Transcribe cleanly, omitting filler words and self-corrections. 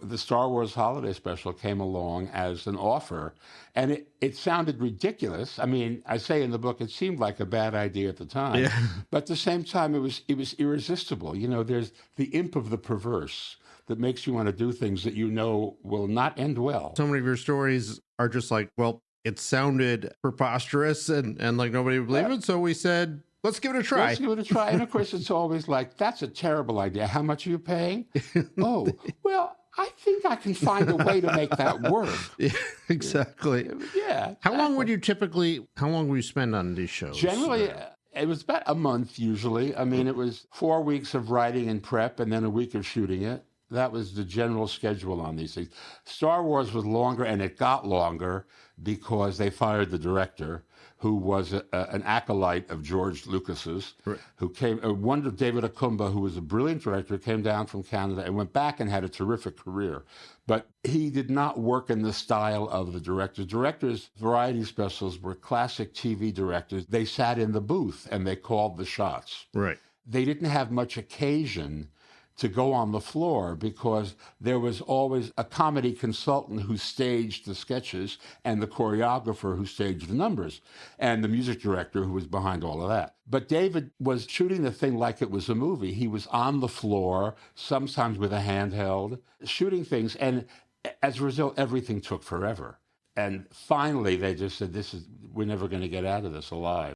the Star Wars holiday special came along as an offer, and it sounded ridiculous. I mean, I say in the book, it seemed like a bad idea at the time, Yeah. but at the same time, it was irresistible. You know, there's the imp of the perverse that makes you want to do things that you know will not end well. So many of your stories are just like, well, it sounded preposterous and like nobody would believe it. So we said, let's give it a try. Let's give it a try. And of course, it's always like, that's a terrible idea. How much are you paying? Oh, well, I think I can find a way to make that work. Yeah, exactly. Yeah. How long would you spend on these shows? Generally, it was about a month usually. I mean, it was 4 weeks of writing and prep and then a week of shooting it. That was the general schedule on these things. Star Wars was longer, and it got longer because they fired the director, who was an acolyte of George Lucas's, right. who came, David Akumba, who was a brilliant director, came down from Canada and went back and had a terrific career. But he did not work in the style of the directors. Directors' variety specials were classic TV directors. They sat in the booth and they called the shots. Right. They didn't have much occasion to go on the floor because there was always a comedy consultant who staged the sketches and the choreographer who staged the numbers and the music director who was behind all of that. But David was shooting the thing like it was a movie. He was on the floor, sometimes with a handheld, shooting things. And as a result, everything took forever. And finally, they just said, we're never going to get out of this alive.